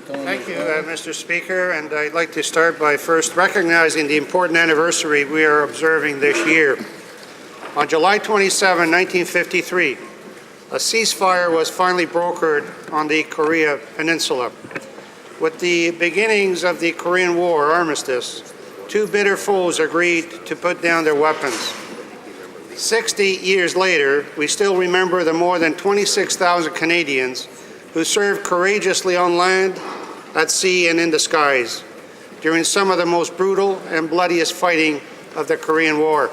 Thank you, Mr. Speaker, and I'd like to start by first recognizing the important anniversary we are observing this year. On July 27, 1953, a ceasefire was finally brokered on the Korea Peninsula. With the beginnings of the Korean War armistice, two bitter foes agreed to put down their weapons. 60 years later, we still remember the more than 26,000 Canadians who served courageously on land, at sea, and in the skies during some of the most brutal and bloodiest fighting of the Korean War.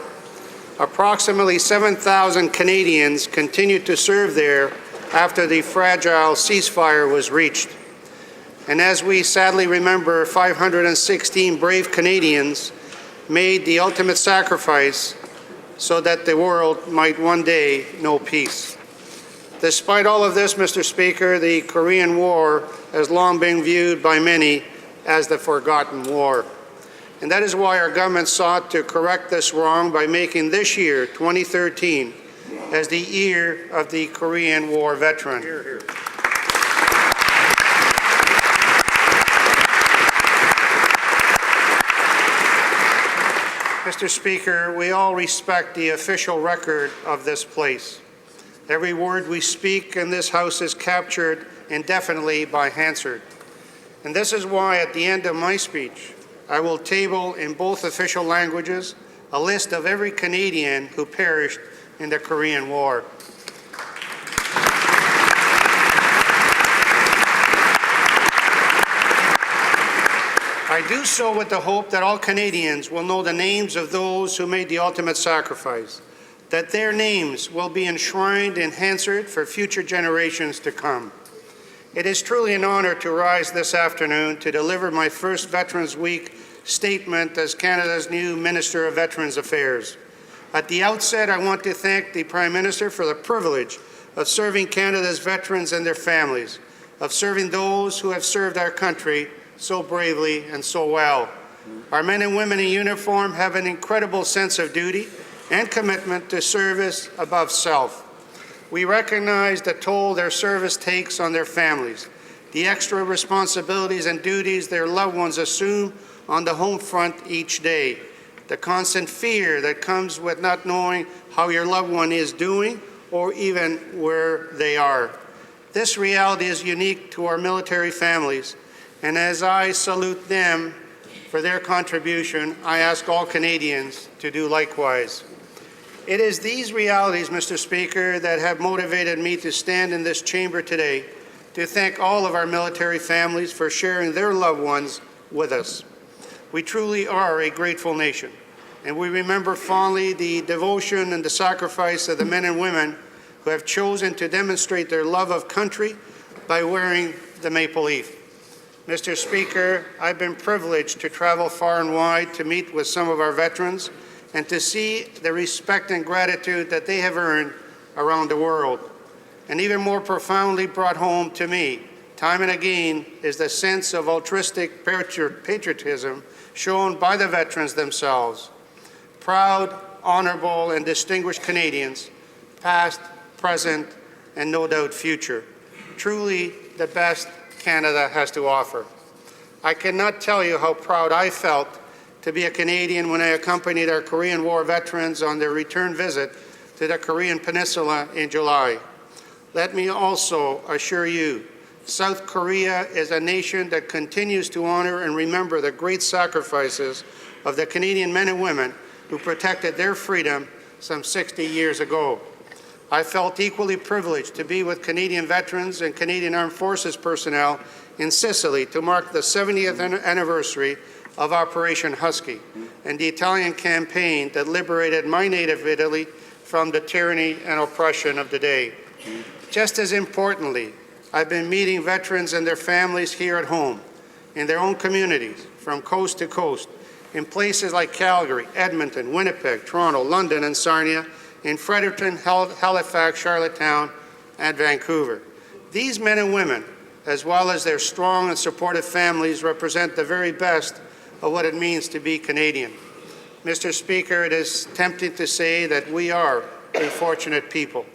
Approximately 7,000 Canadians continued to serve there after the fragile ceasefire was reached. And as we sadly remember, 516 brave Canadians made the ultimate sacrifice so that the world might one day know peace. Despite all of this, Mr. Speaker, the Korean War has long been viewed by many as the forgotten war. And that is why our government sought to correct this wrong by making this year, 2013, as the year of the Korean War veteran. Hear, hear. Mr. Speaker, we all respect the official record of this place. Every word we speak in this House is captured indefinitely by Hansard. And this is why at the end of my speech, I will table in both official languages a list of every Canadian who perished in the Korean War. I do so with the hope that all Canadians will know the names of those who made the ultimate sacrifice, that their names will be enshrined in Hansard for future generations to come. It is truly an honor to rise this afternoon to deliver my first Veterans Week statement as Canada's new Minister of Veterans Affairs. At the outset, I want to thank the Prime Minister for the privilege of serving Canada's veterans and their families, of serving those who have served our country so bravely and so well. Our men and women in uniform have an incredible sense of duty and commitment to service above self. We recognize the toll their service takes on their families, the extra responsibilities and duties their loved ones assume on the home front each day, the constant fear that comes with not knowing how your loved one is doing or even where they are. This reality is unique to our military families, and as I salute them for their contribution, I ask all Canadians to do likewise. It is these realities, Mr. Speaker, that have motivated me to stand in this chamber today to thank all of our military families for sharing their loved ones with us. We truly are a grateful nation, and we remember fondly the devotion and the sacrifice of the men and women who have chosen to demonstrate their love of country by wearing the maple leaf. Mr. Speaker, I've been privileged to travel far and wide to meet with some of our veterans and to see the respect and gratitude that they have earned around the world. And even more profoundly brought home to me, time and again, is the sense of altruistic patriotism shown by the veterans themselves. Proud, honourable, and distinguished Canadians, past, present, and no doubt future. Truly the best Canada has to offer. I cannot tell you how proud I felt to be a Canadian when I accompanied our Korean War veterans on their return visit to the Korean Peninsula in July. Let me also assure you, South Korea is a nation that continues to honor and remember the great sacrifices of the Canadian men and women who protected their freedom some 60 years ago. I felt equally privileged to be with Canadian veterans and Canadian Armed Forces personnel in Sicily to mark the 70th anniversary of Operation Husky and the Italian campaign that liberated my native Italy from the tyranny and oppression of the day. Just as importantly, I've been meeting veterans and their families here at home, in their own communities, from coast to coast, in places like Calgary, Edmonton, Winnipeg, Toronto, London, and Sarnia, in Fredericton, Halifax, Charlottetown, and Vancouver. These men and women, as well as their strong and supportive families, represent the very best of what it means to be Canadian. Mr. Speaker, it is tempting to say that we are a fortunate people,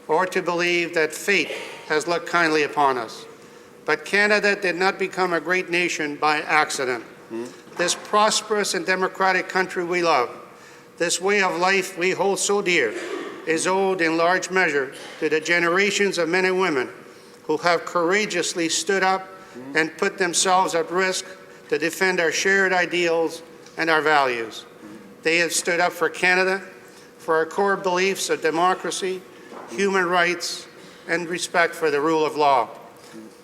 or to believe that fate has looked kindly upon us. But Canada did not become a great nation by accident. This prosperous and democratic country we love, this way of life we hold so dear, is owed in large measure to the generations of men and women who have courageously stood up and put themselves at risk to defend our shared ideals and our values. They have stood up for Canada, for our core beliefs of democracy, human rights, and respect for the rule of law.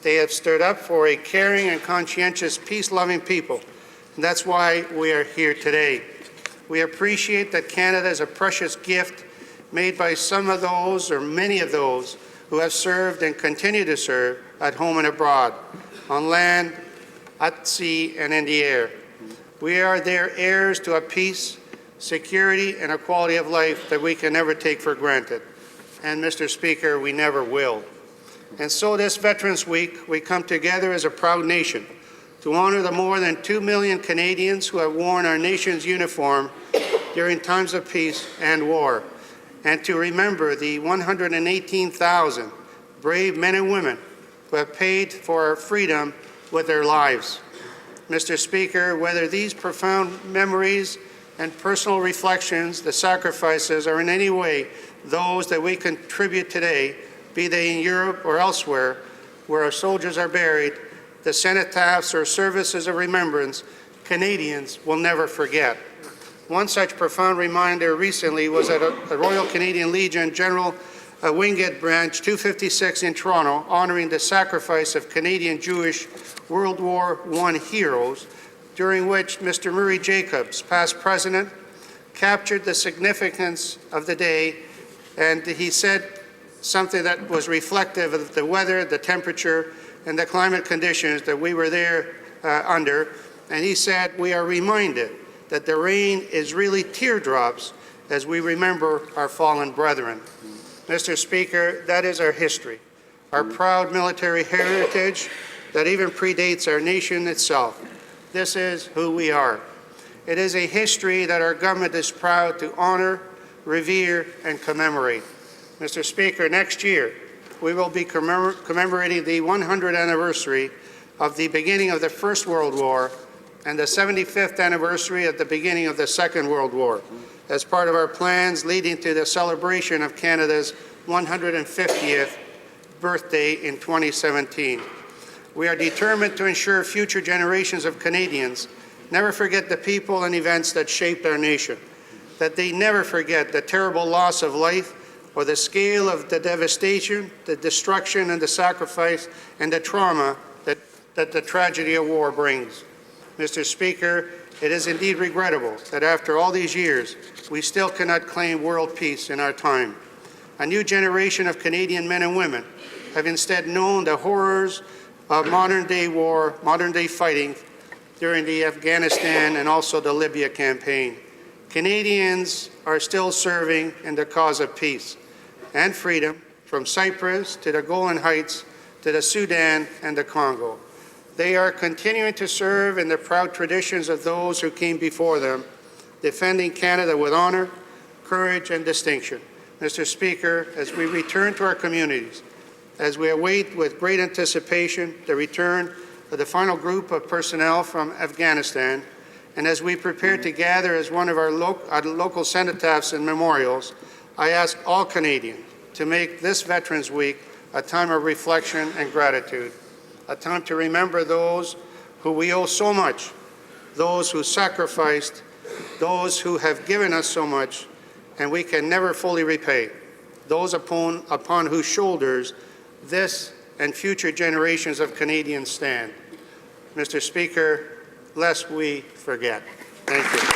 They have stood up for a caring and conscientious, peace-loving people. And that's why we are here today. We appreciate that Canada is a precious gift made by some of those, or many of those, who have served and continue to serve at home and abroad, on land, at sea, and in the air. We are their heirs to a peace, security, and a quality of life that we can never take for granted. And, Mr. Speaker, we never will. And so this Veterans Week, we come together as a proud nation to honor the more than 2 million Canadians who have worn our nation's uniform during times of peace and war, and to remember the 118,000 brave men and women who have paid for our freedom with their lives. Mr. Speaker, whether these profound memories and personal reflections, the sacrifices, are in any way those that we contribute today, be they in Europe or elsewhere, where our soldiers are buried, the cenotaphs or services of remembrance, Canadians will never forget. One such profound reminder recently was at a Royal Canadian Legion General Wingate Branch 256 in Toronto, honoring the sacrifice of Canadian Jewish World War I heroes, during which Mr. Murray Jacobs, past president, captured the significance of the day, and he said something that was reflective of the weather, the temperature, and the climate conditions that we were there under. And he said, we are reminded that the rain is really teardrops as we remember our fallen brethren. Mr. Speaker, that is our history, our proud military heritage that even predates our nation itself. This is who we are. It is a history that our government is proud to honor, revere, and commemorate. Mr. Speaker, next year, we will be commemorating the 100th anniversary of the beginning of the First World War and the 75th anniversary of the beginning of the Second World War, as part of our plans leading to the celebration of Canada's 150th birthday in 2017. We are determined to ensure future generations of Canadians never forget the people and events that shaped our nation, that they never forget the terrible loss of life or the scale of the devastation, the destruction and the sacrifice and the trauma that the tragedy of war brings. Mr. Speaker, it is indeed regrettable that after all these years, we still cannot claim world peace in our time. A new generation of Canadian men and women have instead known the horrors of modern-day war, modern-day fighting during the Afghanistan and also the Libya campaign. Canadians are still serving in the cause of peace and freedom, from Cyprus to the Golan Heights to the Sudan and the Congo. They are continuing to serve in the proud traditions of those who came before them, defending Canada with honor, courage, and distinction. Mr. Speaker, as we return to our communities, as we await with great anticipation the return of the final group of personnel from Afghanistan, and as we prepare to gather as one of our local cenotaphs and memorials, I ask all Canadians to make this Veterans Week a time of reflection and gratitude, a time to remember those who we owe so much, those who sacrificed, those who have given us so much, and we can never fully repay, those upon whose shoulders this and future generations of Canadians stand. Mr. Speaker, lest we forget. Thank you.